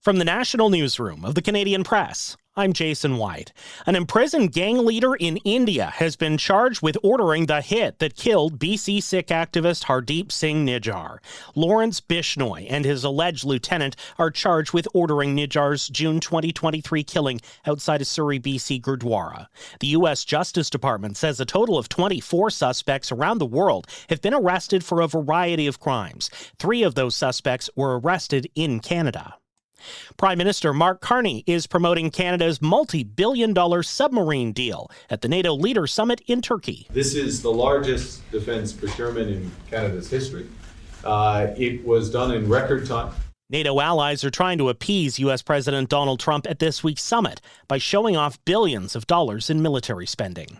From the National Newsroom of the Canadian Press, I'm Jason White. An imprisoned gang leader in India has been charged with ordering the hit that killed BC Sikh activist Hardeep Singh Nijjar. Lawrence Bishnoi and his alleged lieutenant are charged with ordering Nijjar's June 2023 killing outside a Surrey, BC Gurdwara. The U.S. Justice Department says a total of 24 suspects around the world have been arrested for a variety of crimes. 3 of those suspects were arrested in Canada. Prime Minister Mark Carney is promoting Canada's multi-billion-dollar submarine deal at the NATO Leaders Summit in Turkey. This is the largest defense procurement in Canada's history. It was done in record time. NATO allies are trying to appease U.S. President Donald Trump at this week's summit by showing off billions of dollars in military spending.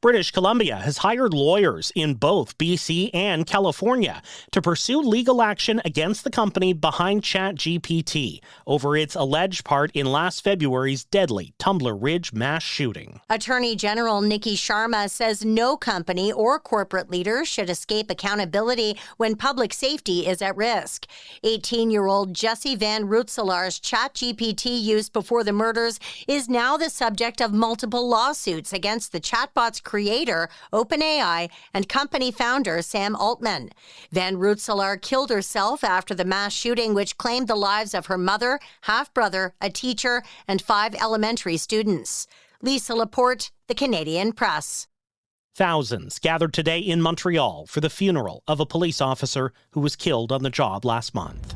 British Columbia has hired lawyers in both BC and California to pursue legal action against the company behind ChatGPT over its alleged part in last February's deadly Tumbler Ridge mass shooting. Attorney General Nikki Sharma says no company or corporate leader should escape accountability when public safety is at risk. 18-year-old Jesse Van Roetselar's ChatGPT use before the murders is now the subject of multiple lawsuits against the chatbot's creator, OpenAI, and company founder Sam Altman. Van Roetselar killed herself after the mass shooting, which claimed the lives of her mother, half-brother, a teacher, and 5 elementary students. Lisa Laporte, The Canadian Press. Thousands gathered today in Montreal for the funeral of a police officer who was killed on the job last month.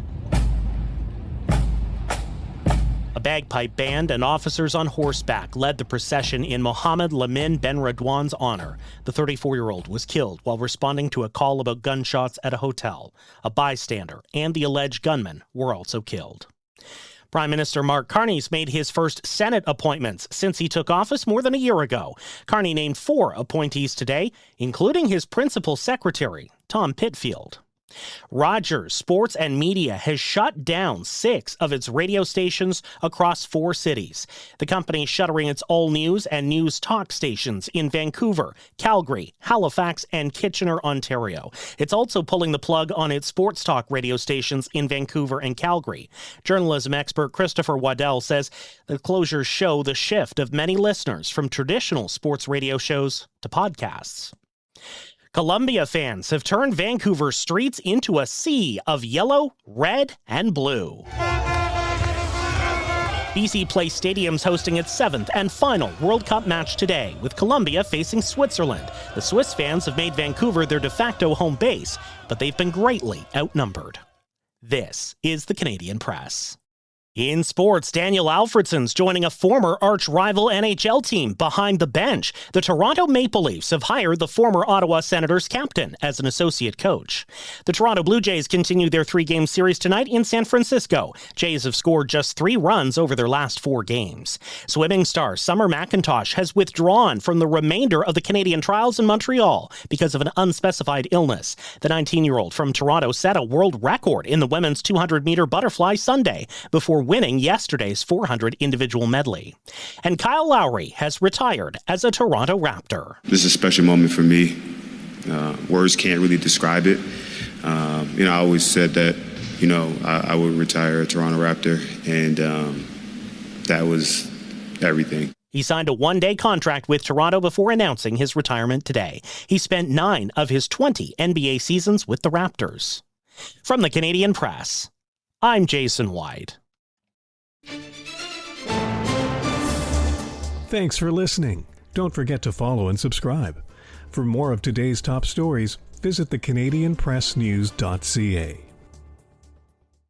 A bagpipe band and officers on horseback led the procession in Mohammed Lamin Ben Radwan's honor. The 34-year-old was killed while responding to a call about gunshots at a hotel. A bystander and the alleged gunman were also killed. Prime Minister Mark Carney's made his first Senate appointments since he took office more than a year ago. Carney named 4 appointees today, including his principal secretary, Tom Pitfield. Rogers Sports and Media has shut down 6 of its radio stations across 4 cities. The company is shuttering its all news and news talk stations in Vancouver, Calgary, Halifax, and Kitchener, Ontario. It's also pulling the plug on its sports talk radio stations in Vancouver and Calgary. Journalism expert Christopher Waddell says the closures show the shift of many listeners from traditional sports radio shows to podcasts. Columbia fans have turned Vancouver streets into a sea of yellow, red, and blue. BC Place Stadium's hosting its 7th and final World Cup match today, with Colombia facing Switzerland. The Swiss fans have made Vancouver their de facto home base, but they've been greatly outnumbered. This is the Canadian Press. In sports, Daniel Alfredson's joining a former arch-rival NHL team behind the bench. The Toronto Maple Leafs have hired the former Ottawa Senators captain as an associate coach. The Toronto Blue Jays continue their 3-game series tonight in San Francisco. Jays have scored just 3 runs over their last 4 games. Swimming star Summer McIntosh has withdrawn from the remainder of the Canadian trials in Montreal because of an unspecified illness. The 19-year-old from Toronto set a world record in the women's 200-meter butterfly Sunday before winning yesterday's 400 individual medley. And Kyle Lowry has retired as a Toronto Raptor. This is a special moment for me. Words can't really describe it. I always said that, I would retire a Toronto Raptor, and that was everything. He signed a 1-day contract with Toronto before announcing his retirement today. He spent 9 of his 20 NBA seasons with the Raptors. From the Canadian Press, I'm Jason White. Thanks for listening. Don't forget to follow and subscribe. For more of today's top stories, visit thecanadianpressnews.ca.